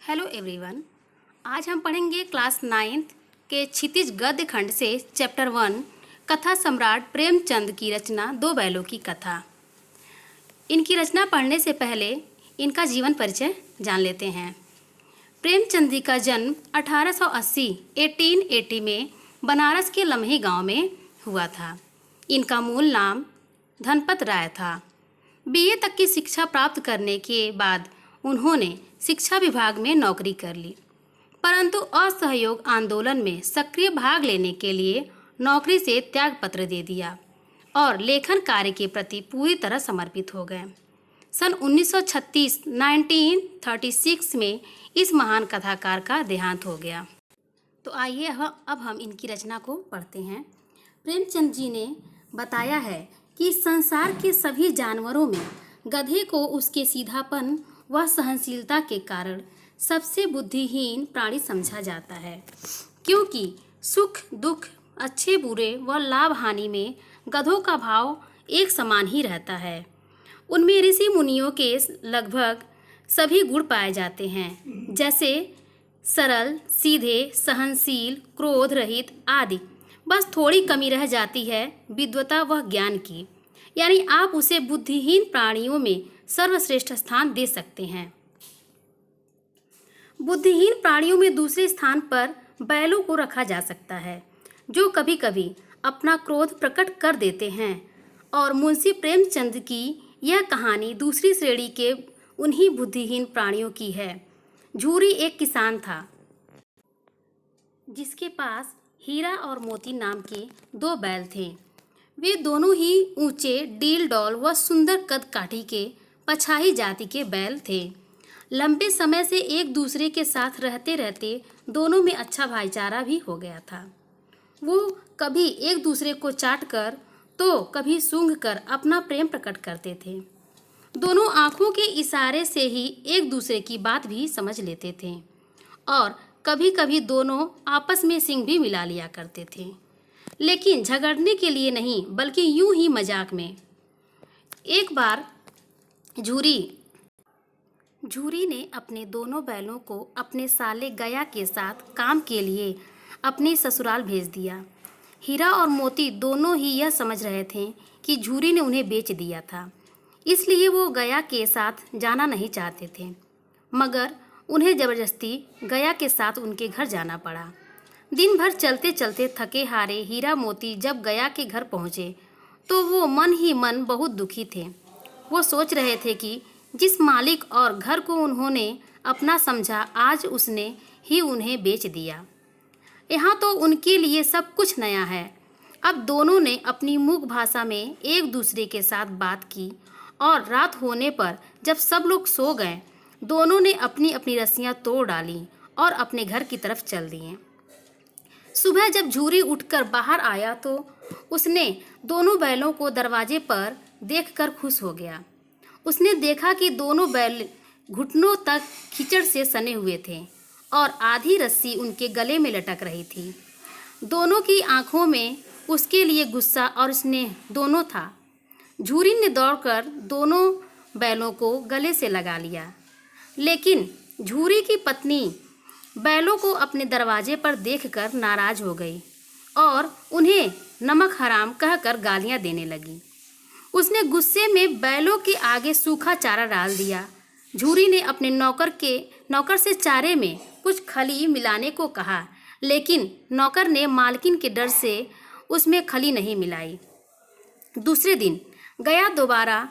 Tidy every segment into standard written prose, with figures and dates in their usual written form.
Hello everyone. आज हम पढ़ेंगे क्लास 9th के क्षितिज गद्य खंड से चैप्टर 1 कथा सम्राट प्रेमचंद की रचना दो बैलों की कथा। इनकी रचना पढ़ने से पहले इनका जीवन परिचय जान लेते हैं। प्रेमचंद जी का जन्म 1880 में बनारस के लम्हे गांव में हुआ था। इनका मूल नाम धनपत राय था। बीए तक की शिक्षा प्राप्त करने के बाद उन्होंने शिक्षा विभाग में नौकरी कर ली, परंतु असहयोग आंदोलन में सक्रिय भाग लेने के लिए नौकरी से त्यागपत्र दे दिया और लेखन कार्य के प्रति पूरी तरह समर्पित हो गए। सन 1936 में इस महान कथाकार का देहांत हो गया। तो आइए अब हम इनकी रचना को पढ़ते हैं। प्रेमचंद जी ने बताया है कि संसार के सभी जानवरों में गधे को उसके सीधापन व सहनशीलता के कारण सबसे बुद्धिहीन प्राणी समझा जाता है, क्योंकि सुख दुख, अच्छे बुरे व लाभ हानि में गधों का भाव एक समान ही रहता है। उनमें ऋषि मुनियों के लगभग सभी गुण पाए जाते हैं, जैसे सरल, सीधे, सहनशील, क्रोध रहित आदि। बस थोड़ी कमी रह जाती है विद्वता व ज्ञान की, यानी आप उसे बुद्धिहीन प्राणियों में सर्वश्रेष्ठ स्थान दे सकते हैं। बुद्धिहीन प्राणियों में दूसरे स्थान पर बैलों को रखा जा सकता है, जो कभी कभी अपना क्रोध प्रकट कर देते हैं। और मुंशी प्रेमचंद की यह कहानी दूसरी श्रेणी के उन्हीं बुद्धिहीन प्राणियों की है। झूरी एक किसान था, जिसके पास हीरा और मोती नाम के दो बैल थे। वे दोनों ही ऊंचे, डील डौल व सुंदर कद काठी के पछाही जाति के बैल थे। लंबे समय से एक दूसरे के साथ रहते रहते दोनों में अच्छा भाईचारा भी हो गया था। वो कभी एक दूसरे को चाट कर तो कभी सूंघ कर अपना प्रेम प्रकट करते थे। दोनों आंखों के इशारे से ही एक दूसरे की बात भी समझ लेते थे और कभी कभी दोनों आपस में सींग भी मिला लिया करते थे, लेकिन झगड़ने के लिए नहीं, बल्कि यूं ही मजाक में। एक बार झूरी ने अपने दोनों बैलों को अपने साले गया के साथ काम के लिए अपने ससुराल भेज दिया। हीरा और मोती दोनों ही यह समझ रहे थे कि झूरी ने उन्हें बेच दिया था, इसलिए वो गया के साथ जाना नहीं चाहते थे, मगर उन्हें जबरदस्ती गया के साथ उनके घर जाना पड़ा। दिन भर चलते चलते थके हारे हीरा मोती जब गया के घर पहुँचे तो वो मन ही मन बहुत दुखी थे। वो सोच रहे थे कि जिस मालिक और घर को उन्होंने अपना समझा, आज उसने ही उन्हें बेच दिया। यहाँ तो उनके लिए सब कुछ नया है। अब दोनों ने अपनी मूक भाषा में एक दूसरे के साथ बात की और रात होने पर जब सब लोग सो गए, दोनों ने अपनी अपनी रस्सियाँ तोड़ डाली और अपने घर की तरफ चल दिए। सुबह जब झूरी उठकर बाहर आया तो उसने दोनों बैलों को दरवाजे पर देखकर खुश हो गया। उसने देखा कि दोनों बैल घुटनों तक कीचड़ से सने हुए थे और आधी रस्सी उनके गले में लटक रही थी। दोनों की आंखों में उसके लिए गुस्सा और स्नेह दोनों था। झूरी ने दौड़कर दोनों बैलों को गले से लगा लिया, लेकिन झूरी की पत्नी बैलों को अपने दरवाजे पर देखकर नाराज हो गई और उन्हें नमक हराम कहकर गालियां देने लगी। उसने गुस्से में बैलों के आगे सूखा चारा डाल दिया। झूरी ने अपने नौकर से चारे में कुछ खली मिलाने को कहा, लेकिन नौकर ने मालकिन के डर से उसमें खली नहीं मिलाई। दूसरे दिन गया दोबारा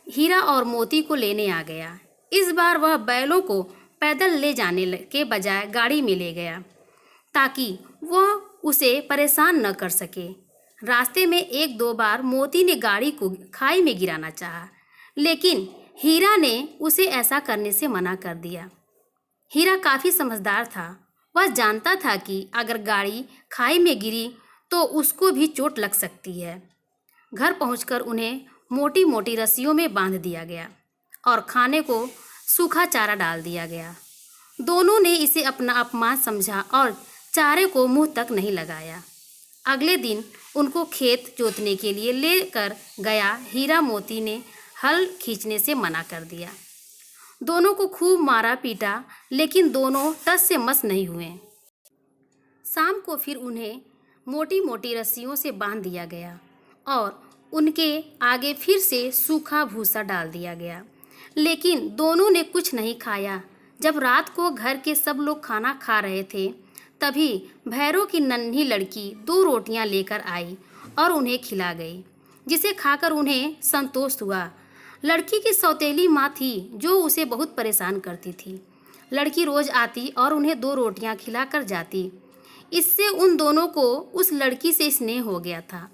हीरा और मोती को लेने आ गया। इस बार वह बैलों को पैदल ले जाने के बजाय गाड़ी में ले गया, ताकि वह उसे परेशान न कर सके। रास्ते में एक दो बार मोती ने गाड़ी को खाई में गिराना चाहा, लेकिन हीरा ने उसे ऐसा करने से मना कर दिया। हीरा काफ़ी समझदार था। वह जानता था कि अगर गाड़ी खाई में गिरी तो उसको भी चोट लग सकती है। घर पहुंचकर उन्हें मोटी मोटी रस्सियों में बांध दिया गया और खाने को सूखा चारा डाल दिया गया। दोनों ने इसे अपना अपमान समझा और चारे को मुंह तक नहीं लगाया। अगले दिन उनको खेत जोतने के लिए लेकर गया हीरा मोती ने हल खींचने से मना कर दिया। दोनों को खूब मारा पीटा, लेकिन दोनों टस से मस नहीं हुए। शाम को फिर उन्हें मोटी मोटी रस्सियों से बांध दिया गया और उनके आगे फिर से सूखा भूसा डाल दिया गया, लेकिन दोनों ने कुछ नहीं खाया। जब रात को घर के सब लोग खाना खा रहे थे, तभी भैरव की नन्ही लड़की 2 रोटियां लेकर आई और उन्हें खिला गई, जिसे खाकर उन्हें संतोष हुआ। लड़की की सौतेली माँ थी जो उसे बहुत परेशान करती थी। लड़की रोज आती और उन्हें 2 रोटियां खिलाकर जाती। इससे उन दोनों को उस लड़की से स्नेह हो गया था।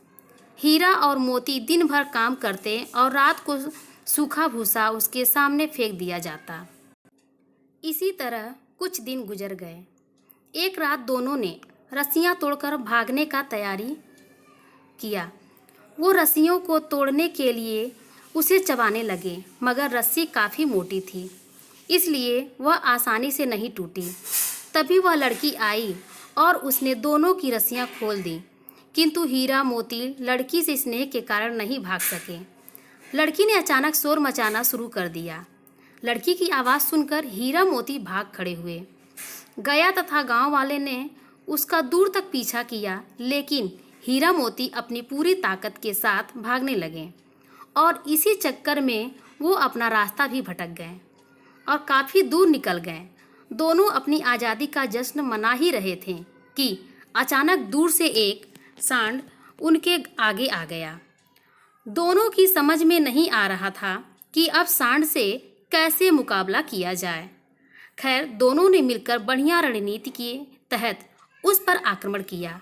हीरा और मोती दिन भर काम करते और रात को सूखा भूसा उसके सामने फेंक दिया जाता। इसी तरह कुछ दिन गुजर गए। एक रात दोनों ने रस्सियां तोड़कर भागने का तैयारी किया। वो रस्सियों को तोड़ने के लिए उसे चबाने लगे, मगर रस्सी काफ़ी मोटी थी, इसलिए वह आसानी से नहीं टूटी। तभी वह लड़की आई और उसने दोनों की रस्सियां खोल दी, किंतु हीरा मोती लड़की से स्नेह के कारण नहीं भाग सके। लड़की ने अचानक शोर मचाना शुरू कर दिया। लड़की की आवाज़ सुनकर हीरा मोती भाग खड़े हुए। गया तथा गांव वाले ने उसका दूर तक पीछा किया, लेकिन हीरा मोती अपनी पूरी ताकत के साथ भागने लगे और इसी चक्कर में वो अपना रास्ता भी भटक गए और काफ़ी दूर निकल गए। दोनों अपनी आज़ादी का जश्न मना ही रहे थे कि अचानक दूर से एक सांड उनके आगे आ गया। दोनों की समझ में नहीं आ रहा था कि अब सांड से कैसे मुकाबला किया जाए। खैर, दोनों ने मिलकर बढ़िया रणनीति के तहत उस पर आक्रमण किया।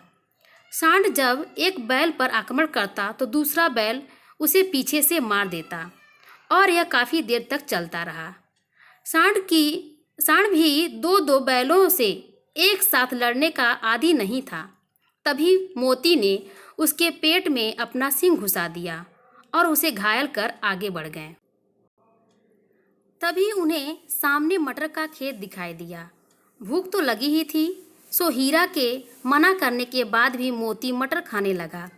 सांड जब एक बैल पर आक्रमण करता तो दूसरा बैल उसे पीछे से मार देता और यह काफ़ी देर तक चलता रहा। सांड भी 2-2 बैलों से एक साथ लड़ने का आदी नहीं था। तभी मोती ने उसके पेट में अपना सींग घुसा दिया और उसे घायल कर आगे बढ़ गए। तभी उन्हें सामने मटर का खेत दिखाई दिया। भूख तो लगी ही थी, सो हीरा के मना करने के बाद भी मोती मटर खाने लगा।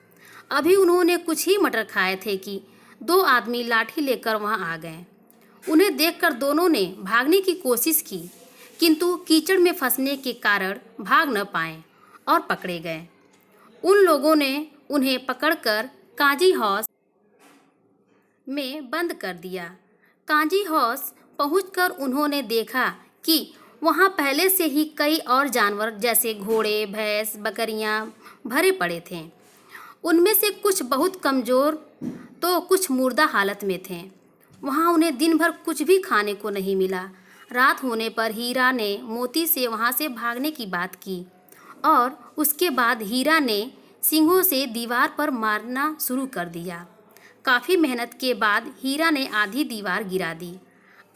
अभी उन्होंने कुछ ही मटर खाए थे कि 2 आदमी लाठी लेकर वहां आ गए। उन्हें देखकर दोनों ने भागने की कोशिश की, किंतु कीचड़ में फंसने के कारण भाग न पाए और पकड़े गए। उन लोगों ने उन्हें पकड़कर काजी हाउस में बंद कर दिया। काजी हाउस पहुंचकर उन्होंने देखा कि वहां पहले से ही कई और जानवर जैसे घोड़े, भैंस, बकरियां भरे पड़े थे। उनमें से कुछ बहुत कमज़ोर तो कुछ मुर्दा हालत में थे। वहां उन्हें दिन भर कुछ भी खाने को नहीं मिला। रात होने पर हीरा ने मोती से वहां से भागने की बात की और उसके बाद हीरा ने सींगों से दीवार पर मारना शुरू कर दिया। काफ़ी मेहनत के बाद हीरा ने आधी दीवार गिरा दी।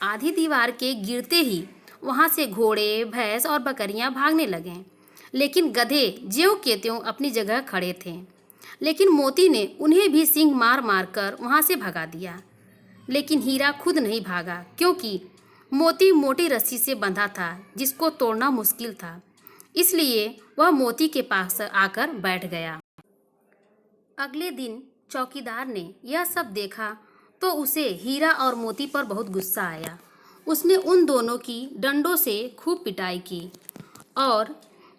आधी दीवार के गिरते ही वहां से घोड़े, भैंस और बकरियां भागने लगे, लेकिन गधे ज्यों के त्यों अपनी जगह खड़े थे। लेकिन मोती ने उन्हें भी सींग मार मार कर वहाँ से भगा दिया। लेकिन हीरा खुद नहीं भागा, क्योंकि मोती मोटी रस्सी से बंधा था जिसको तोड़ना मुश्किल था। इसलिए वह मोती के पास आकर बैठ गया। अगले दिन चौकीदार ने यह सब देखा तो उसे हीरा और मोती पर बहुत गुस्सा आया। उसने उन दोनों की डंडों से खूब पिटाई की और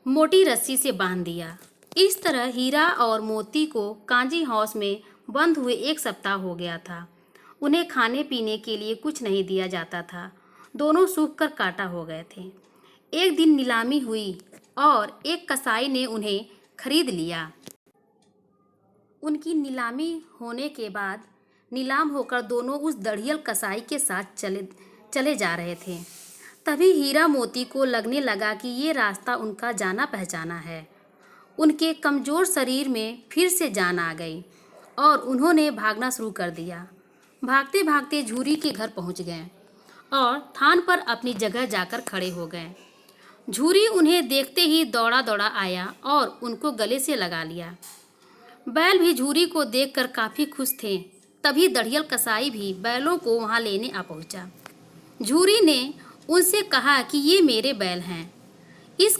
मोटी रस्सी से बांध दिया। इस तरह हीरा और मोती को कांजी हाउस में बंद हुए 1 सप्ताह हो गया था। उन्हें खाने पीने के लिए कुछ नहीं दिया जाता था। दोनों सूख कर काटा हो गए थे। एक दिन नीलामी हुई और एक कसाई ने उन्हें खरीद लिया। उनकी नीलामी होने के बाद नीलाम होकर दोनों उस दढ़ियल कसाई के साथ चले जा रहे थे। तभी हीरा मोती को लगने लगा कि ये रास्ता उनका जाना पहचाना है। उनके कमज़ोर शरीर में फिर से जान आ गई और उन्होंने भागना शुरू कर दिया। भागते भागते झूरी के घर पहुंच गए और थान पर अपनी जगह जाकर खड़े हो गए। झूरी उन्हें देखते ही दौड़ा दौड़ा आया और उनको गले से लगा लिया। बैल भी झूरी को देखकर काफ़ी खुश थे। तभी दढ़ियल कसाई भी बैलों को वहां लेने आ पहुंचा। झूरी ने उनसे कहा कि ये मेरे बैल हैं। इस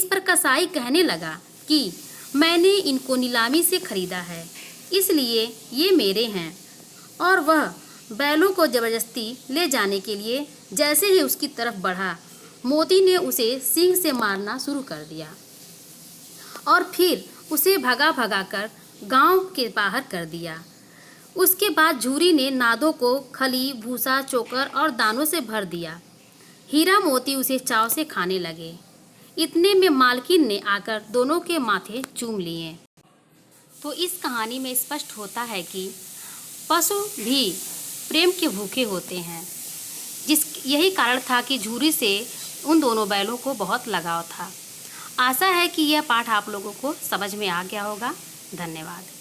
पर कसाई कहने लगा कि मैंने इनको नीलामी से खरीदा है, इसलिए ये मेरे हैं। और वह बैलों को जबरदस्ती ले जाने के लिए जैसे ही उसकी तरफ बढ़ा, मोती ने उसे सींग से मारना शुरू कर दिया और फिर उसे भगा भगा कर गांव के बाहर कर दिया। उसके बाद झूरी ने नादों को खली, भूसा, चोकर और दानों से भर दिया। हीरा मोती उसे चाव से खाने लगे। इतने में मालकिन ने आकर दोनों के माथे चूम लिए। तो इस कहानी में स्पष्ट होता है कि पशु भी प्रेम के भूखे होते हैं। यही कारण था कि झूरी से उन दोनों बैलों को बहुत लगाव था। आशा है कि यह पाठ आप लोगों को समझ में आ गया होगा। धन्यवाद।